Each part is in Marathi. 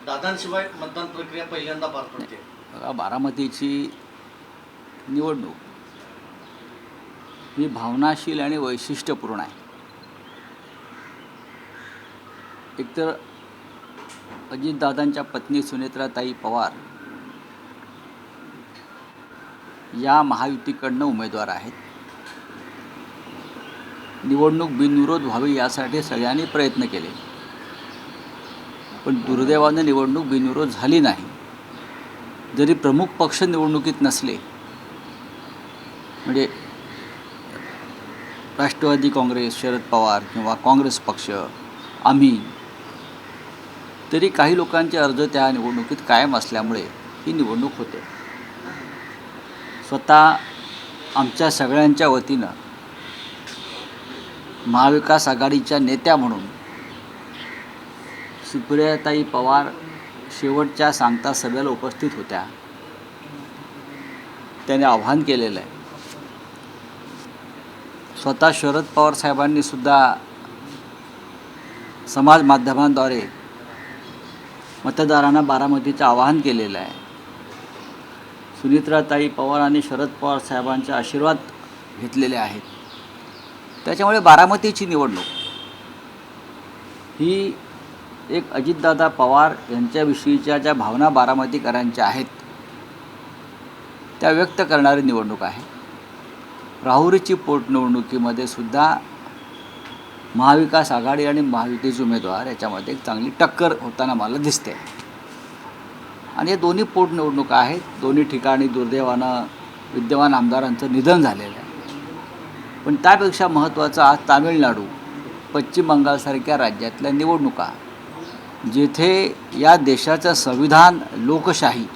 दादांशिवाय मतदान प्रक्रिया पहिल्यांदा पार पडते. बारामतीची निवडणूक ही भावनाशील आणि वैशिष्ट्यपूर्ण आहे. एकतर अजितदादांच्या पत्नी सुनेत्राताई पवार या महायुतीकडनं उमेदवार आहेत. निवडणूक बिनविरोध व्हावी यासाठी सगळ्यांनी प्रयत्न केले, पण दुर्दैवानं निवडणूक बिनविरोध झाली नाही. जरी प्रमुख पक्ष निवडणुकीत नसले, म्हणजे राष्ट्रवादी काँग्रेस, शरद पवार किंवा काँग्रेस पक्ष, आम्ही, तरी काही लोकांचे अर्ज त्या निवडणुकीत कायम असल्यामुळे ही निवडणूक होते. स्वतः आमच्या सगळ्यांच्या वतीनं महाविकास आघाडीच्या नेत्या म्हणून सुप्रियाताई पवार शेवटच्या सांगता सभेला उपस्थित होत्या. त्याने आव्हान केलेलं आहे. स्वतः शरद पवार साहेबांनी सुद्धा समाज माध्यमांद्वारे मतदारांना बारामतीचं आवाहन केलेलं आहे. सुनेत्राताई पवार आणि शरद पवार साहेबांचे आशीर्वाद घेतलेले आहेत. त्याच्यामुळे बारामतीची निवडणूक ही एक अजितदादा पवार यांच्याविषयीच्या ज्या भावना बारामतीकरांच्या आहेत त्या व्यक्त करणारी निवडणूक आहे. राहुरीची पोटनिवडणुकीमध्ये सुद्धा महाविकास आघाडी आणि महायुतीचे उमेदवार याच्यामध्ये एक चांगली टक्कर होताना मला दिसते. आणि हे दोन्ही पोटनिवडणुका आहेत. दोन्ही ठिकाणी दुर्दैवानं विद्यमान आमदारांचं निधन झालेलं आहे. पण त्यापेक्षा महत्त्वाचं आज तामिळनाडू, पश्चिम बंगालसारख्या राज्यातल्या निवडणुका, जेथे या देशाचं संविधान, लोकशाही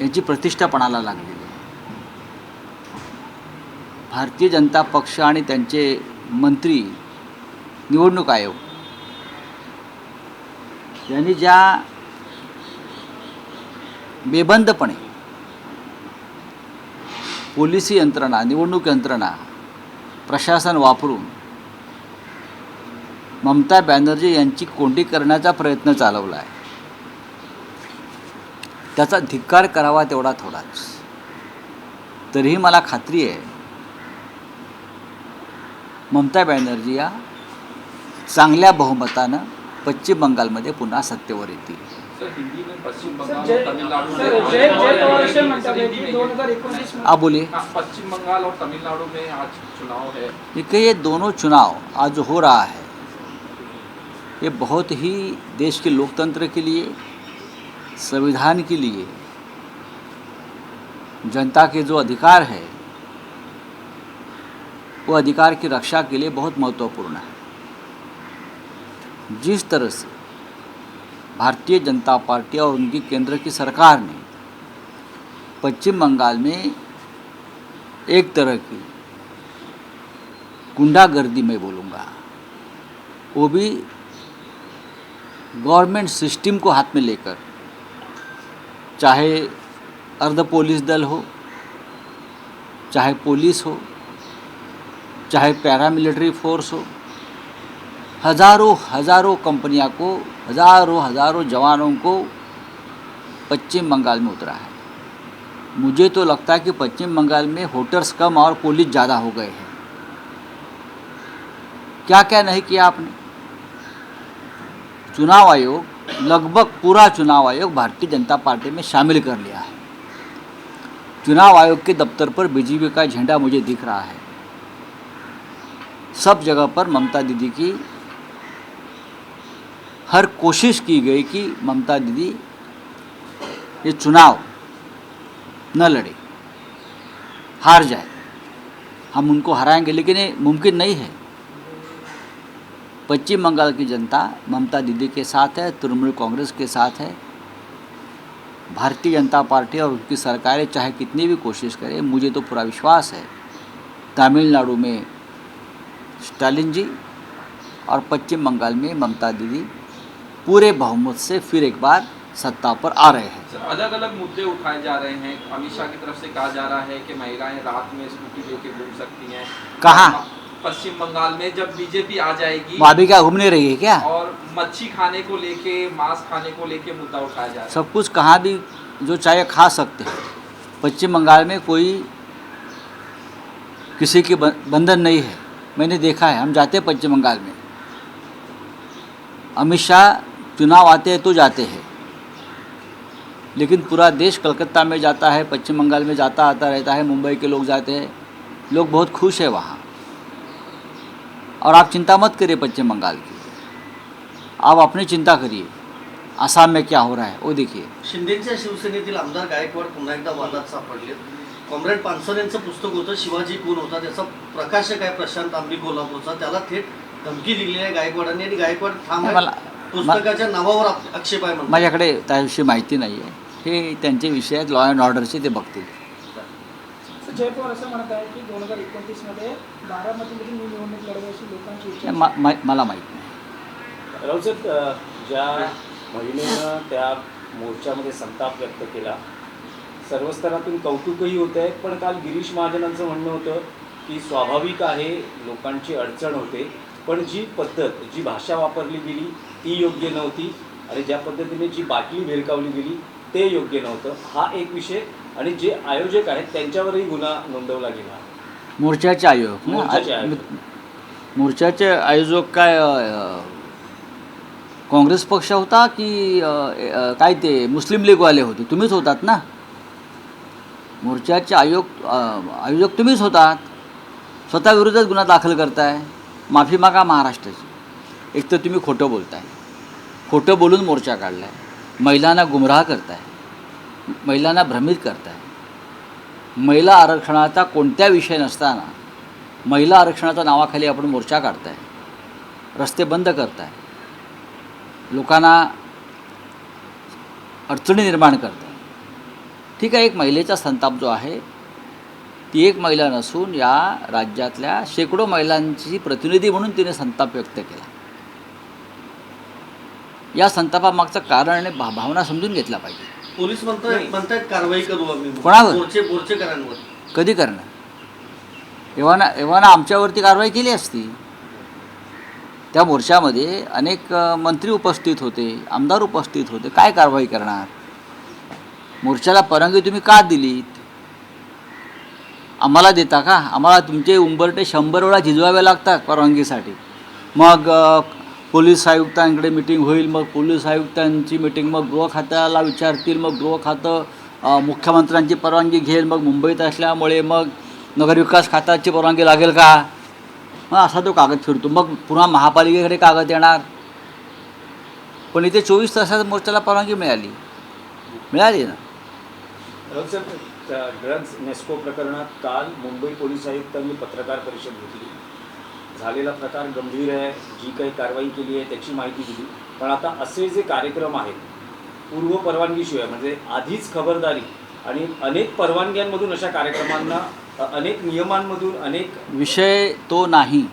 यांची प्रतिष्ठा पणाला लागलेली आहे. भारतीय जनता पक्ष आणि त्यांचे मंत्री, निवडणूक आयोग यांनी ज्या बेबंदपणे पोलिसी यंत्रणा, निवडणूक यंत्रणा, प्रशासन वापरून ममता बॅनर्जी यांची कोंडी करण्याचा प्रयत्न चालवला आहे, त्याचा धिक्कार करावा तेवढा थोडाच. तरीही मला खात्री आहे ममता बॅनर्जी या चांगल्या बहुमतानं पश्चिम बंगालमध्ये पुन्हा सत्तेवर येतील. आप बोलिए. पश्चिम बंगाल और तमिलनाडु में आज चुनाव है. देखिए, ये दोनों चुनाव आज हो रहा है, ये बहुत ही देश के लोकतंत्र के लिए, संविधान के लिए, जनता के जो अधिकार है वो अधिकार की रक्षा के लिए बहुत महत्वपूर्ण है. जिस तरह से भारतीय जनता पार्टी और उनकी केंद्र की सरकार ने पश्चिम बंगाल में एक तरह की गुंडागर्दी में बोलूँगा, वो भी गवर्नमेंट सिस्टम को हाथ में लेकर, चाहे अर्ध पुलिस दल हो, चाहे पुलिस हो, चाहे पैरामिलिट्री फोर्स हो, हज़ारों कंपनियां को, हज़ारों जवानों को पश्चिम बंगाल में उतरा है. मुझे तो लगता है कि पश्चिम बंगाल में वोटर्स कम और पुलिस ज़्यादा हो गए हैं. क्या क्या नहीं किया आपने. चुनाव आयोग, लगभग पूरा चुनाव आयोग भारतीय जनता पार्टी में शामिल कर लिया है. चुनाव आयोग के दफ्तर पर बीजेपी का झंडा मुझे दिख रहा है. सब जगह पर ममता दीदी की हर कोशिश की गई कि ममता दीदी ये चुनाव न लड़े, हार जाए. हम उनको हराएंगे, लेकिन ये मुमकिन नहीं है. पश्चिम बंगाल की जनता ममता दीदी के साथ है, तृणमूल कांग्रेस के साथ है. भारतीय जनता पार्टी और उनकी सरकारें चाहे कितनी भी कोशिश करें, मुझे तो पूरा विश्वास है तमिलनाडु में स्टालिन जी और पश्चिम बंगाल में ममता दीदी पूरे बहुमत से फिर एक बार सत्ता पर आ रहे हैं. अलग अलग मुद्दे उठाए जा रहे हैं. अमित शाह की तरफ से कहा जा रहा है कि महिलाएं रात में स्कूटी लेके घूम सकती हैं. कहाँ? पश्चिम बंगाल में जब बीजेपी आ जाएगी वो अभी क्या घूमने रही है क्या? और मच्छी खाने को लेके, मांस खाने को लेके मुद्दा उठाया जा रहा है। सब कुछ कहाँ भी जो चाहे खा सकते हैं। पश्चिम बंगाल में कोई किसी के बंधन नहीं है। मैंने देखा है, हम जाते हैं पश्चिम बंगाल में, अमित शाह चुनाव आते हैं तो जाते हैं, लेकिन पूरा देश कलकत्ता में जाता है, पश्चिम बंगाल में जाता आता रहता है, मुंबई के लोग जाते हैं, लोग बहुत खुश है वहाँ। और आप चिंता मत करिए पश्चिम बंगाल की, आप अपनी चिंता करिए आसाम में क्या हो रहा है वो देखिए। शिंदेच्या शिवसेनेतील आमदार गायकवाड पुन्हा एकदा वादात सापडले। कॉम्रेड पानसरे यांचं पुस्तक होतं शिवाजी कोण होता, त्याचा प्रकाशक आहे प्रशांत आंबी कोल्हापूरचा, त्याला थेट धमकी दिलेली आहे गायकवाडांनी आणि गायकवाड ठाम आहे, पुस्तकाच्या नावावर आक्षेप आहे म्हणतात। माझ्याकडे त्याविषयी माहिती नाही आहे, हे त्यांचे विषय आहेत, लॉ अँड ऑर्डरचे, ते बघतील। जय पवार असं म्हणत आहे की 2029 मध्ये बारामतीमध्ये निवडणूक लढवायची लोकांची इच्छा आहे। मला माहीत नाही। राऊत साहेब, ज्या महिलेनं त्या मोर्चामध्ये संताप व्यक्त केला, सर्व स्तरातून कौतुकही होत आहे, पण काल गिरीश महाजनांचं म्हणणं होतं की स्वाभाविक आहे, लोकांची अडचण होते, पण जी पद्धत, जी भाषा वापरली गेली ती योग्य नव्हती आणि ज्या पद्धतीने जी बाटली भिरकावली गेली ते योग्य नव्हतं, हा एक विषय। आणि जे आयोजक आहेत त्यांच्यावरही गुन्हा नोंदवला गेला। मोर्चाचे आयोजक मोर्चाचे आयोजक काय काँग्रेस पक्ष होता की काय ते मुस्लिम लीगवाले होते? तुम्हीच होतात ना। मोर्चाचे आयोजक तुम्हीच होतात, स्वतः विरोधात गुन्हा दाखल करताय। माफी मागा महाराष्ट्राची। एक तर तुम्ही खोटं बोलताय, खोटं बोलून मोर्चा काढलाय, महिलांना गुमराह करताय, महिलांना भ्रमित करताय। महिला आरक्षणाचा कोणत्या विषय नसताना महिला आरक्षणाच्या नावाखाली आपण मोर्चा काढताय, रस्ते बंद करताय, लोकांना अडचणी निर्माण करताय। ठीक आहे, एक महिलेचा संताप जो आहे ती एक महिला नसून या राज्यातल्या शेकडो महिलांची प्रतिनिधी म्हणून तिने संताप व्यक्त केला। या संतापामागचं कारण आणि भावना समजून घेतला पाहिजे। पोलीस म्हणतात कारवाई करू आम्ही कोणावर? मोर्चेकरांवर। कधी करणार? एव्हाना आमच्यावरती कारवाई केली असती। त्या मोर्चामध्ये अनेक मंत्री उपस्थित होते, आमदार उपस्थित होते, काय कारवाई करणार? मोर्चाला परवानगी तुम्ही का दिलीत? आम्हाला देता का? आम्हाला तुमचे उंबरटे 100 वेळा झिजवावे लागतात परवानगीसाठी। मग पोलीस आयुक्तांकडे मिटिंग होईल, मग पोलीस आयुक्तांची मिटिंग, मग गृह खात्याला विचारतील, मग गृह खातं मुख्यमंत्र्यांची परवानगी घेईल, मग मुंबईत असल्यामुळे मग नगरविकास खात्याची परवानगी लागेल का? मग असा तो कागद फिरतो, मग पुन्हा महापालिकेकडे कागद येणार। पण इथे 24 तासात मोर्चाला परवानगी मिळाली ना। राऊत साहेब, ड्रग्ज नेस्को प्रकरणात काल मुंबई पोलीस आयुक्तांनी पत्रकार परिषद घेतली। झालेला प्रकार गंभीर आहे, जी काही कारवाई केली आहे त्याची माहिती दिली, पण आता असे जे कार्यक्रम आहेत पूर्व परवानगीशिवाय, म्हणजे आधीच खबरदारी आणि अनेक परवानग्यांमधून अशा कार्यक्रमांना, अनेक नियमांमधून, अनेक विषय तो नाही।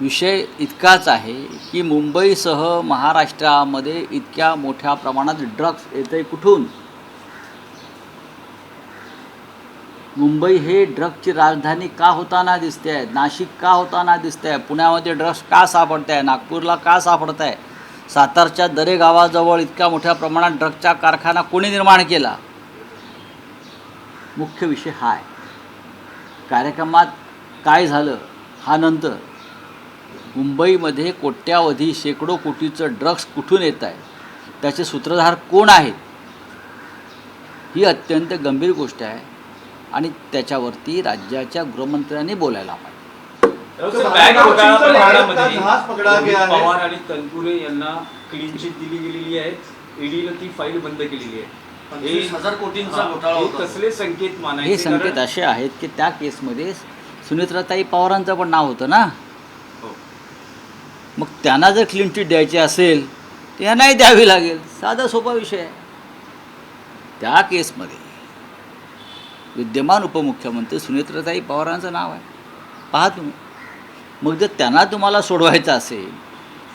विषय इतकाच आहे की मुंबईसह महाराष्ट्रामध्ये इतक्या मोठ्या प्रमाणात ड्रग्ज येते कुठून? मुंबई हे ड्रग्जची राजधानी का होताना दिसते आहे? नाशिक का होताना दिसते आहे? पुण्यामध्ये ड्रग्ज का सापडत आहे? नागपूरला का सापडत आहे? सातारच्या दरे गावाजवळ इतक्या मोठ्या प्रमाणात ड्रग्जचा कारखाना कोणी निर्माण केला? मुख्य विषय हा आहे। कार्यक्रमात काय झालं हा नंतर, मुंबईमध्ये कोट्यावधी शेकडो कोटीचं ड्रग्ज कुठून येत आहे, त्याचे सूत्रधार कोण आहेत, ही अत्यंत गंभीर गोष्ट आहे आणि त्याच्यावरती राज्याच्या गृहमंत्र्यांनी बोलायला पाहिजे। पवार आणि तनपुरे यांना क्लीन चिट दिली गेलेली आहे, ईडीनं ती फाईल बंद केलेली आहे। 25,000 कोटींचा घोटाळा होता। कसले संकेत मानायचे? हे संकेत असे आहेत की त्या केसमध्ये सुनेत्राताई पवारांचं पण नाव होतं ना। मग त्यांना जर क्लीन चिट द्यायची असेल तर यांनाही द्यावी लागेल, साधा सोपा विषय आहे। त्या केसमध्ये विद्यमान उपमुख्यमंत्री सुनेत्राताई पवारांचं नाव आहे, पहा तुम्ही। मग जर त्यांना तुम्हाला सोडवायचं असेल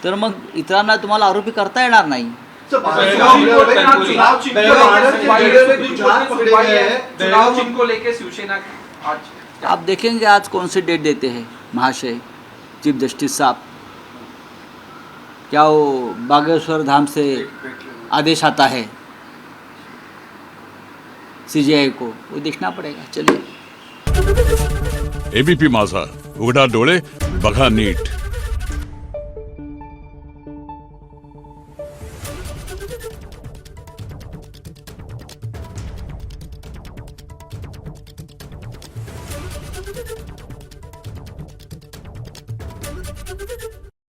तर मग इतरांना तुम्हाला आरोपी करता येणार नाही। चुनाव चिन्ह को लेके शिवसेना आज आप देखेंगे आज कौन सी डेट देते हैं। महाशय, चीफ जस्टिस साहब, क्या वो बागेश्वर धाम से आदेश आता है CJI को, वो देखना पड़ेगा. चलिए. एबीपी माझा, उघडा डोळे बघा नीट.